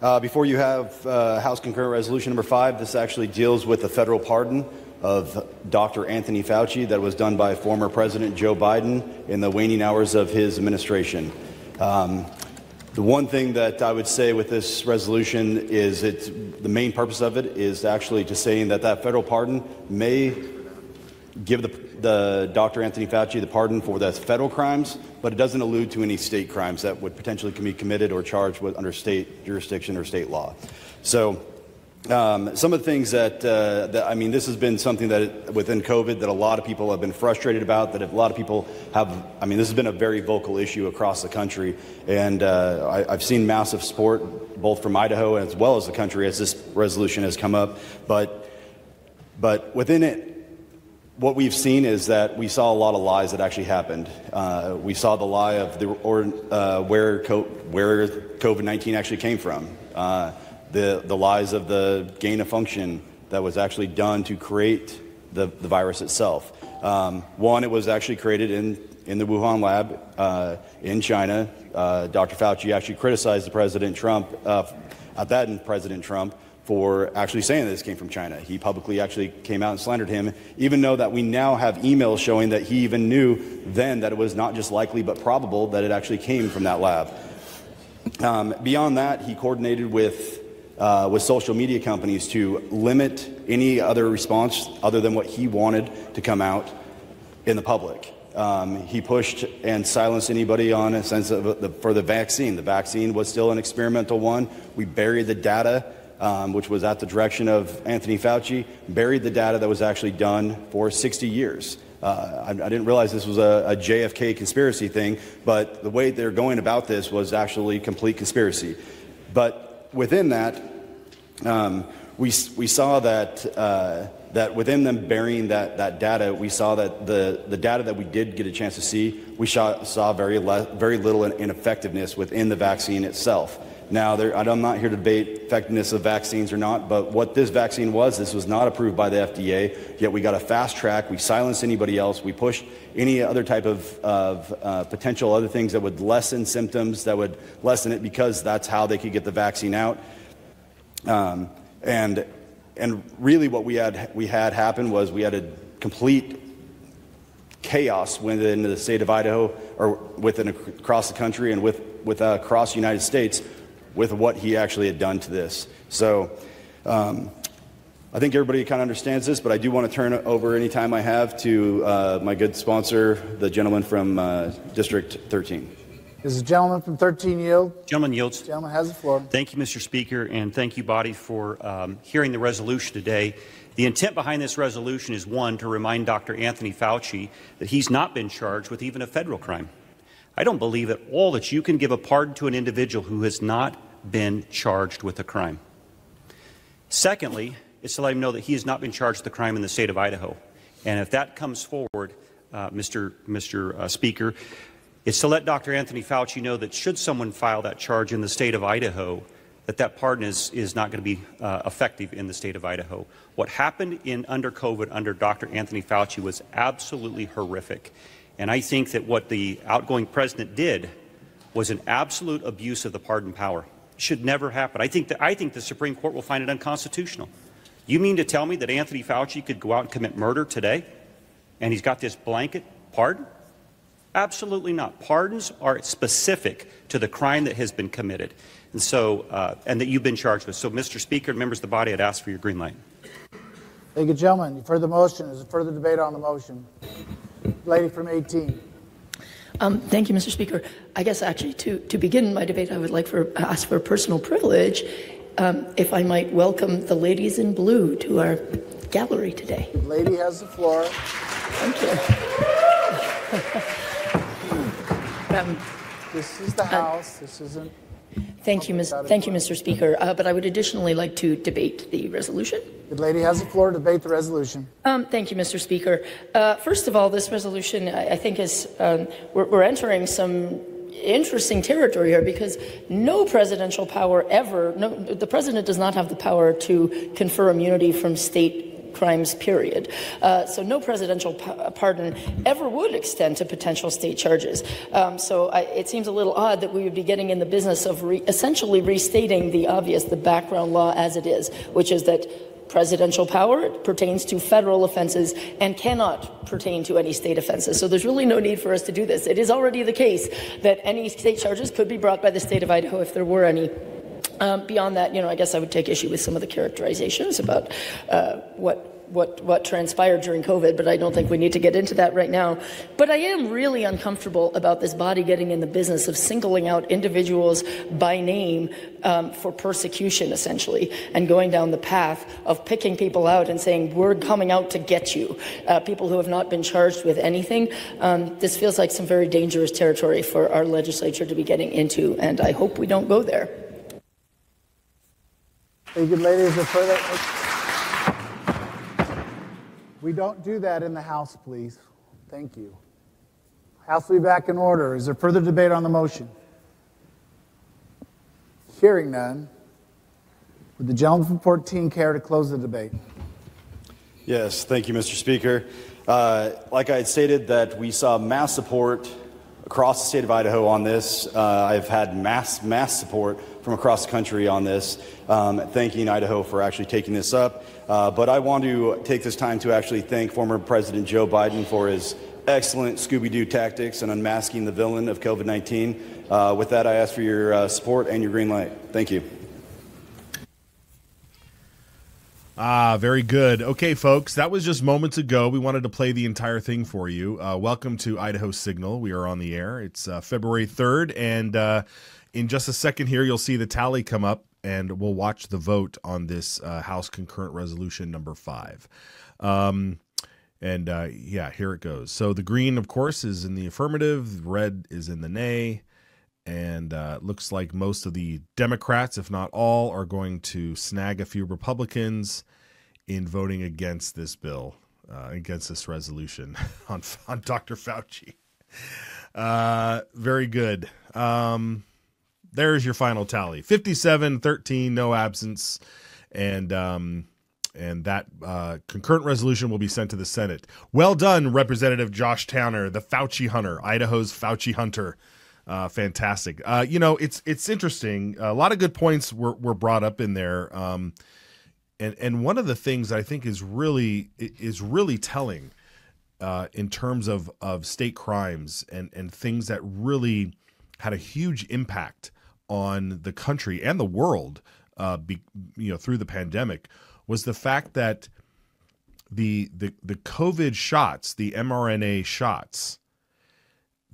Before you have House Concurrent Resolution number 5, this actually deals with the federal pardon of Dr. Anthony Fauci that was done by former President Joe Biden in the waning hours of his administration. The one thing that I would say with this resolution is the main purpose of it is actually to saying that federal pardon may give the Dr. Anthony Fauci the pardon for the federal crimes, but it doesn't allude to any state crimes that would potentially be committed or charged with under state jurisdiction or state law. So some of the things that I mean, this has been something that within COVID that a lot of people have been frustrated about, that a lot of people have, I mean, this has been a very vocal issue across the country. And I've seen massive support both from Idaho as well as the country as this resolution has come up. But within it, what we've seen is that we saw a lot of lies that actually happened. We saw the lie of where COVID-19 actually came from. The lies of the gain of function that was actually done to create the virus itself. One, it was actually created in the Wuhan lab in China. Dr. Fauci actually criticized President Trump, President Trump, for actually saying that this came from China. He publicly actually came out and slandered him, even though that we now have emails showing that he even knew then that it was not just likely but probable that it actually came from that lab. Beyond that, he coordinated with social media companies to limit any other response other than what he wanted to come out in the public. He pushed and silenced anybody on a sense of for the vaccine. The vaccine was still an experimental one. We buried the data, which was at the direction of Anthony Fauci, buried the data that was actually done for 60 years. I didn't realize this was a JFK conspiracy thing, but the way they're going about this was actually complete conspiracy. But within that, we saw that within them burying that data, we saw that the data that we did get a chance to see, we saw very little ineffectiveness within the vaccine itself. Now, I'm not here to debate effectiveness of vaccines or not, but what this vaccine was, this was not approved by the FDA, yet we got a fast track, we silenced anybody else, we pushed any other type of potential other things that would lessen symptoms, that would lessen it because that's how they could get the vaccine out. And really what we had happen was we had a complete chaos within the state of Idaho, or across the country and across the United States, with what he actually had done to this. So I think everybody kind of understands this, but I do want to turn it over any time I have to my good sponsor, the gentleman from District 13. Does the gentleman from 13 yield? Gentleman yields. The gentleman has the floor. Thank you, Mr. Speaker, and thank you, body, for hearing the resolution today. The intent behind this resolution is, one, to remind Dr. Anthony Fauci that he's not been charged with even a federal crime. I don't believe at all that you can give a pardon to an individual who has not been charged with a crime. Secondly, it's to let him know that he has not been charged with a crime in the state of Idaho. And if that comes forward, Mr. Speaker, it's to let Dr. Anthony Fauci know that should someone file that charge in the state of Idaho, that pardon is not going to be effective in the state of Idaho. What happened under COVID under Dr. Anthony Fauci was absolutely horrific. And I think that what the outgoing president did was an absolute abuse of the pardon power. It should never happen. I think the Supreme Court will find it unconstitutional. You mean to tell me that Anthony Fauci could go out and commit murder today, and he's got this blanket pardon? Absolutely not. Pardons are specific to the crime that has been committed, and so and that you've been charged with. So, Mr. Speaker and members of the body, I'd ask for your green light. Thank you, gentlemen. You've heard the motion. Is there further debate on the motion? Lady from 18. Thank you, Mr. Speaker. I guess actually to begin my debate, I would like to ask for a personal privilege, if I might welcome the ladies in blue to our gallery today. The lady has the floor. Thank you. This is the House. This isn't. Thank you, Mr. Speaker. But I would additionally like to debate the resolution. The lady has the floor to debate the resolution. Thank you, Mr. Speaker. First of all, this resolution, I think, is we're entering some interesting territory here, because no presidential power ever, the president does not have the power to confer immunity from state crimes, period. So no presidential pardon ever would extend to potential state charges. It seems a little odd that we would be getting in the business of essentially restating the obvious, the background law as it is, which is that presidential power pertains to federal offenses and cannot pertain to any state offenses. So there's really no need for us to do this. It is already the case that any state charges could be brought by the state of Idaho if there were any. Beyond that, I guess I would take issue with some of the characterizations about what transpired during COVID, but I don't think we need to get into that right now. But I am really uncomfortable about this body getting in the business of singling out individuals by name for persecution, essentially, and going down the path of picking people out and saying, we're coming out to get you, people who have not been charged with anything. This feels like some very dangerous territory for our legislature to be getting into, and I hope we don't go there. Thank you, ladies. Further, we don't do that in the House, please. Thank you. House will be back in order. Is there further debate on the motion? Hearing none, would the gentleman from 14 care to close the debate? Yes, thank you, Mr. Speaker. Like I had stated, that we saw mass support across the state of Idaho on this. I've had mass support from across the country on this, thanking Idaho for actually taking this up. But I want to take this time to actually thank former President Joe Biden for his excellent Scooby-Doo tactics in unmasking the villain of COVID-19. With that, I ask for your support and your green light. Thank you. Very good. Okay, folks, that was just moments ago. We wanted to play the entire thing for you. Welcome to Idaho Signal. We are on the air. It's February 3rd, and in just a second here, you'll see the tally come up, and we'll watch the vote on this House Concurrent Resolution number 5. Yeah, here it goes. So the green, of course, is in the affirmative. Red is in the nay. And it looks like most of the Democrats, if not all, are going to snag a few Republicans in voting against this bill, against this resolution on Dr. Fauci. Very good. There's your final tally. 57-13, no absence. And that concurrent resolution will be sent to the Senate. Well done, Representative Josh Towner, the Fauci Hunter, Idaho's Fauci Hunter. Fantastic. It's interesting. A lot of good points were brought up in there. And one of the things that I think is really telling in terms of state crimes and things that really had a huge impact on the country and the world, through the pandemic, was the fact that the COVID shots, the mRNA shots,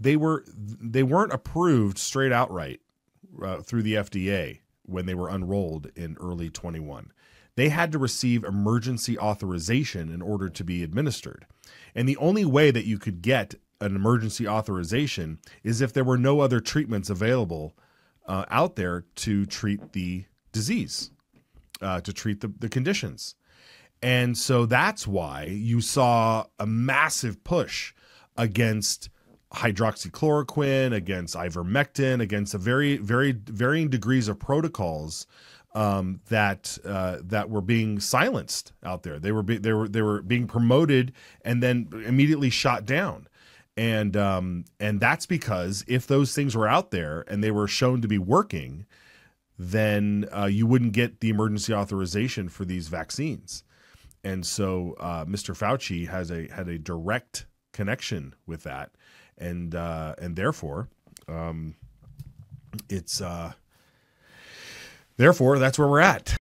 they weren't approved straight outright through the FDA when they were unrolled in early 21. They had to receive emergency authorization in order to be administered. And the only way that you could get an emergency authorization is if there were no other treatments available out there to treat the disease, to treat the conditions. And so that's why you saw a massive push against hydroxychloroquine, against ivermectin, against a very, very varying degrees of protocols that were being silenced out there. They were being promoted and then immediately shot down. And that's because if those things were out there and they were shown to be working, then you wouldn't get the emergency authorization for these vaccines. And so Mr. Fauci had a direct connection with that. And therefore, that's where we're at.